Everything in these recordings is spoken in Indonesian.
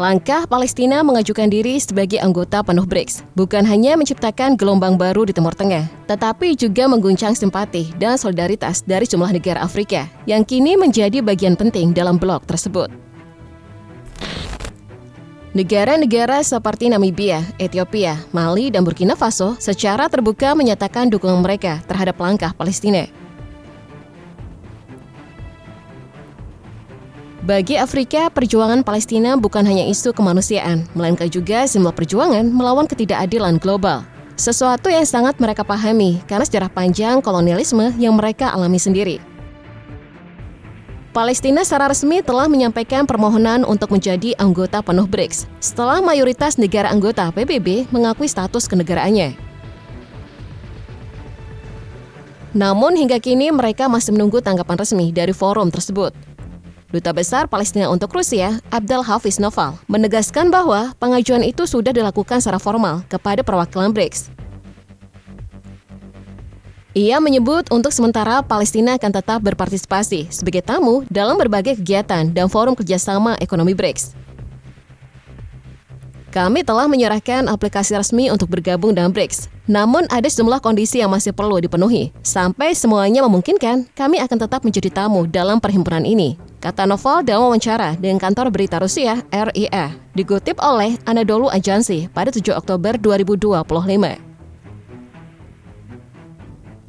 Langkah Palestina mengajukan diri sebagai anggota penuh BRICS bukan hanya menciptakan gelombang baru di Timur Tengah, tetapi juga mengguncang simpati dan solidaritas dari sejumlah negara Afrika yang kini menjadi bagian penting dalam blok tersebut. Negara-negara seperti Namibia, Ethiopia, Mali, dan Burkina Faso secara terbuka menyatakan dukungan mereka terhadap langkah Palestina. Bagi Afrika, perjuangan Palestina bukan hanya isu kemanusiaan, melainkan juga simbol perjuangan melawan ketidakadilan global. Sesuatu yang sangat mereka pahami karena sejarah panjang kolonialisme yang mereka alami sendiri. Palestina secara resmi telah menyampaikan permohonan untuk menjadi anggota penuh BRICS setelah mayoritas negara anggota PBB mengakui status kenegaraannya. Namun hingga kini mereka masih menunggu tanggapan resmi dari forum tersebut. Duta Besar Palestina untuk Rusia, Abdel Hafiz Noval, menegaskan bahwa pengajuan itu sudah dilakukan secara formal kepada perwakilan BRICS. Ia menyebut untuk sementara Palestina akan tetap berpartisipasi sebagai tamu dalam berbagai kegiatan dan forum kerjasama ekonomi BRICS. Kami telah menyerahkan aplikasi resmi untuk bergabung dengan BRICS, namun ada sejumlah kondisi yang masih perlu dipenuhi. Sampai semuanya memungkinkan, kami akan tetap menjadi tamu dalam perhimpunan ini, kata Noval dalam wawancara dengan kantor berita Rusia RIA, dikutip oleh Anadolu Agency pada 7 Oktober 2025.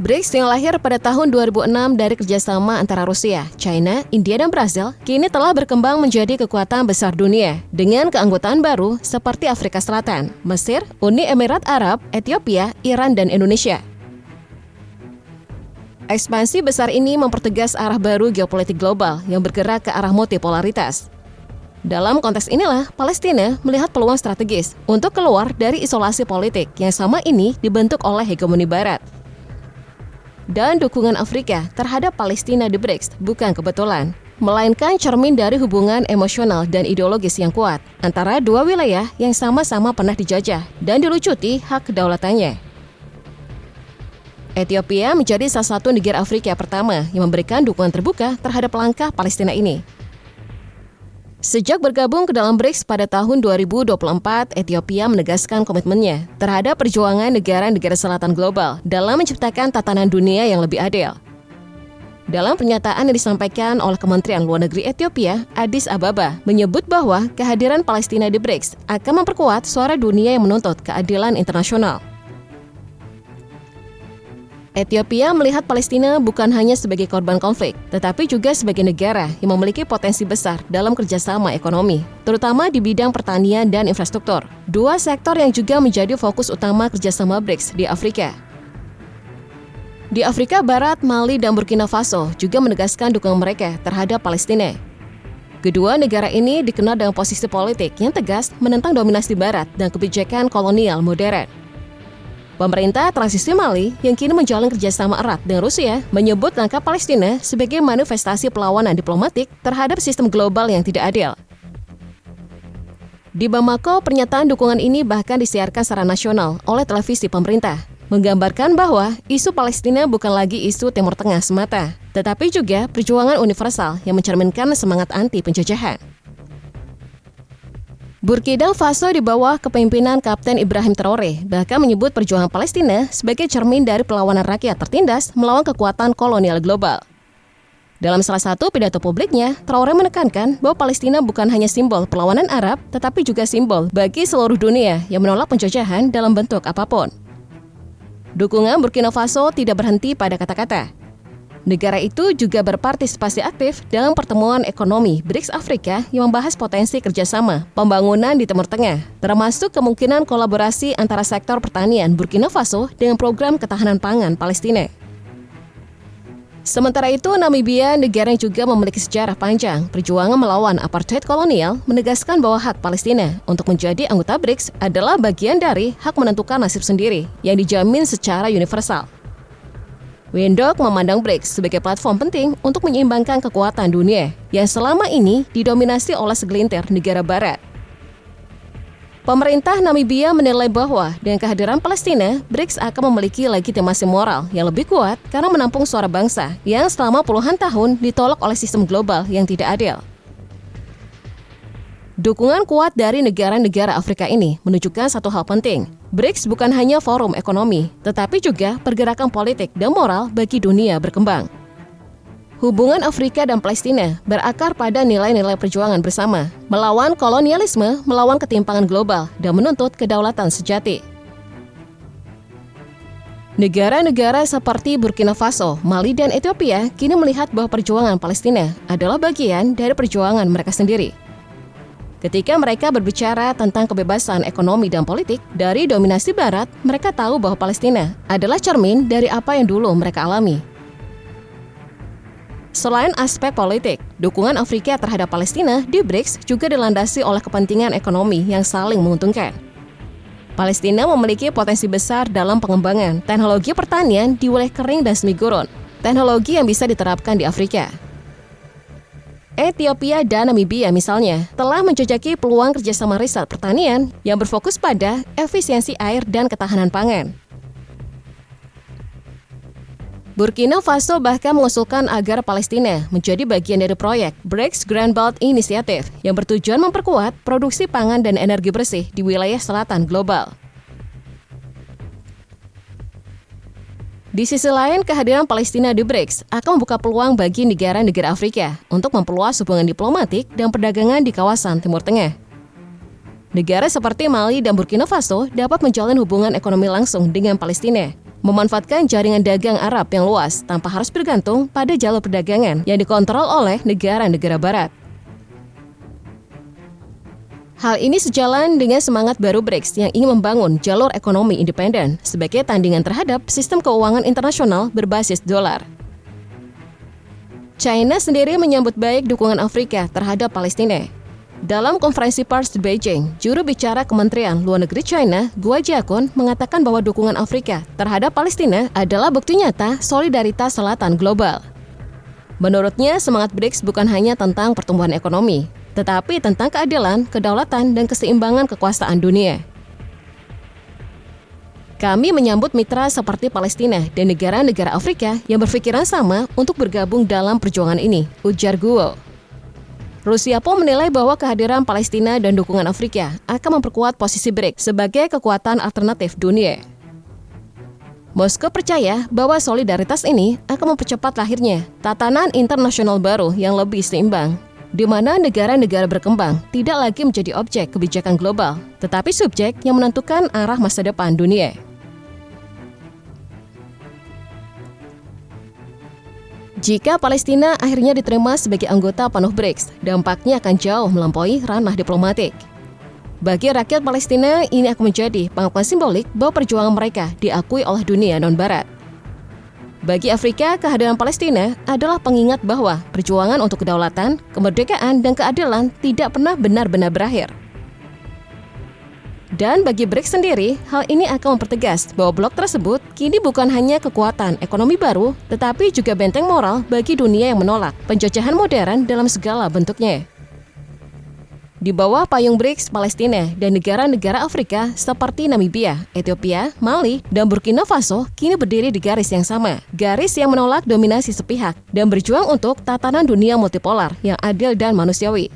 BRICS yang lahir pada tahun 2006 dari kerjasama antara Rusia, China, India, dan Brasil, kini telah berkembang menjadi kekuatan besar dunia dengan keanggotaan baru seperti Afrika Selatan, Mesir, Uni Emirat Arab, Ethiopia, Iran, dan Indonesia. Ekspansi besar ini mempertegas arah baru geopolitik global yang bergerak ke arah multipolaritas. Dalam konteks inilah, Palestina melihat peluang strategis untuk keluar dari isolasi politik yang sama ini dibentuk oleh hegemoni Barat. Dan dukungan Afrika terhadap Palestina di BRICS bukan kebetulan, melainkan cermin dari hubungan emosional dan ideologis yang kuat antara dua wilayah yang sama-sama pernah dijajah dan dilucuti hak kedaulatannya. Ethiopia menjadi salah satu negara Afrika pertama yang memberikan dukungan terbuka terhadap langkah Palestina ini. Sejak bergabung ke dalam BRICS pada tahun 2024, Ethiopia menegaskan komitmennya terhadap perjuangan negara-negara selatan global dalam menciptakan tatanan dunia yang lebih adil. Dalam pernyataan yang disampaikan oleh Kementerian Luar Negeri Ethiopia, Addis Ababa menyebut bahwa kehadiran Palestina di BRICS akan memperkuat suara dunia yang menuntut keadilan internasional. Ethiopia melihat Palestina bukan hanya sebagai korban konflik, tetapi juga sebagai negara yang memiliki potensi besar dalam kerjasama ekonomi, terutama di bidang pertanian dan infrastruktur, dua sektor yang juga menjadi fokus utama kerjasama BRICS di Afrika. Di Afrika Barat, Mali, dan Burkina Faso juga menegaskan dukungan mereka terhadap Palestina. Kedua negara ini dikenal dengan posisi politik yang tegas menentang dominasi Barat dan kebijakan kolonial modern. Pemerintah transisi Mali yang kini menjalin kerjasama erat dengan Rusia menyebut langkah Palestina sebagai manifestasi perlawanan diplomatik terhadap sistem global yang tidak adil. Di Bamako, pernyataan dukungan ini bahkan disiarkan secara nasional oleh televisi pemerintah, menggambarkan bahwa isu Palestina bukan lagi isu Timur Tengah semata, tetapi juga perjuangan universal yang mencerminkan semangat anti penjajahan. Burkina Faso di bawah kepemimpinan Kapten Ibrahim Traoré bahkan menyebut perjuangan Palestina sebagai cermin dari perlawanan rakyat tertindas melawan kekuatan kolonial global. Dalam salah satu pidato publiknya, Traoré menekankan bahwa Palestina bukan hanya simbol perlawanan Arab, tetapi juga simbol bagi seluruh dunia yang menolak penjajahan dalam bentuk apapun. Dukungan Burkina Faso tidak berhenti pada kata-kata. Negara itu juga berpartisipasi aktif dalam pertemuan ekonomi BRICS Afrika yang membahas potensi kerjasama pembangunan di Timur Tengah, termasuk kemungkinan kolaborasi antara sektor pertanian Burkina Faso dengan program ketahanan pangan Palestina. Sementara itu, Namibia, negara yang juga memiliki sejarah panjang perjuangan melawan apartheid kolonial, menegaskan bahwa hak Palestina untuk menjadi anggota BRICS adalah bagian dari hak menentukan nasib sendiri yang dijamin secara universal. Windhoek memandang BRICS sebagai platform penting untuk menyeimbangkan kekuatan dunia yang selama ini didominasi oleh segelintir negara barat. Pemerintah Namibia menilai bahwa dengan kehadiran Palestina, BRICS akan memiliki legitimasi moral yang lebih kuat karena menampung suara bangsa yang selama puluhan tahun ditolak oleh sistem global yang tidak adil. Dukungan kuat dari negara-negara Afrika ini menunjukkan satu hal penting. BRICS bukan hanya forum ekonomi, tetapi juga pergerakan politik dan moral bagi dunia berkembang. Hubungan Afrika dan Palestina berakar pada nilai-nilai perjuangan bersama, melawan kolonialisme, melawan ketimpangan global, dan menuntut kedaulatan sejati. Negara-negara seperti Burkina Faso, Mali, dan Ethiopia kini melihat bahwa perjuangan Palestina adalah bagian dari perjuangan mereka sendiri. Ketika mereka berbicara tentang kebebasan ekonomi dan politik dari dominasi Barat, mereka tahu bahwa Palestina adalah cermin dari apa yang dulu mereka alami. Selain aspek politik, dukungan Afrika terhadap Palestina di BRICS juga dilandasi oleh kepentingan ekonomi yang saling menguntungkan. Palestina memiliki potensi besar dalam pengembangan teknologi pertanian di wilayah kering dan semi gurun, teknologi yang bisa diterapkan di Afrika. Ethiopia dan Namibia misalnya telah menjajaki peluang kerjasama riset pertanian yang berfokus pada efisiensi air dan ketahanan pangan. Burkina Faso bahkan mengusulkan agar Palestina menjadi bagian dari proyek BRICS Grand Belt Initiative yang bertujuan memperkuat produksi pangan dan energi bersih di wilayah selatan global. Di sisi lain, kehadiran Palestina di BRICS akan membuka peluang bagi negara-negara Afrika untuk memperluas hubungan diplomatik dan perdagangan di kawasan Timur Tengah. Negara seperti Mali dan Burkina Faso dapat menjalin hubungan ekonomi langsung dengan Palestina, memanfaatkan jaringan dagang Arab yang luas tanpa harus bergantung pada jalur perdagangan yang dikontrol oleh negara-negara Barat. Hal ini sejalan dengan semangat baru BRICS yang ingin membangun jalur ekonomi independen sebagai tandingan terhadap sistem keuangan internasional berbasis dolar. China sendiri menyambut baik dukungan Afrika terhadap Palestina. Dalam konferensi pers di Beijing, juru bicara Kementerian Luar Negeri China, Guo Jiakun, mengatakan bahwa dukungan Afrika terhadap Palestina adalah bukti nyata solidaritas selatan global. Menurutnya, semangat BRICS bukan hanya tentang pertumbuhan ekonomi, tetapi tentang keadilan, kedaulatan, dan keseimbangan kekuasaan dunia. Kami menyambut mitra seperti Palestina dan negara-negara Afrika yang berpikiran sama untuk bergabung dalam perjuangan ini, ujar Guo. Rusia pun menilai bahwa kehadiran Palestina dan dukungan Afrika akan memperkuat posisi BRICS sebagai kekuatan alternatif dunia. Moskow percaya bahwa solidaritas ini akan mempercepat lahirnya tatanan internasional baru yang lebih seimbang, di mana negara-negara berkembang tidak lagi menjadi objek kebijakan global, tetapi subjek yang menentukan arah masa depan dunia. Jika Palestina akhirnya diterima sebagai anggota penuh BRICS, dampaknya akan jauh melampaui ranah diplomatik. Bagi rakyat Palestina, ini akan menjadi pengakuan simbolik bahwa perjuangan mereka diakui oleh dunia non-Barat. Bagi Afrika, kehadiran Palestina adalah pengingat bahwa perjuangan untuk kedaulatan, kemerdekaan, dan keadilan tidak pernah benar-benar berakhir. Dan bagi BRICS sendiri, hal ini akan mempertegas bahwa blok tersebut kini bukan hanya kekuatan ekonomi baru, tetapi juga benteng moral bagi dunia yang menolak penjajahan modern dalam segala bentuknya. Di bawah payung BRICS, Palestina dan negara-negara Afrika seperti Namibia, Ethiopia, Mali, dan Burkina Faso kini berdiri di garis yang sama. Garis yang menolak dominasi sepihak dan berjuang untuk tatanan dunia multipolar yang adil dan manusiawi.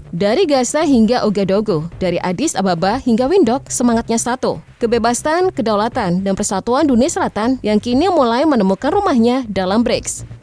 Dari Gaza hingga Ouagadougou, dari Addis Ababa hingga Windhoek, semangatnya satu. Kebebasan, kedaulatan, dan persatuan dunia selatan yang kini mulai menemukan rumahnya dalam BRICS.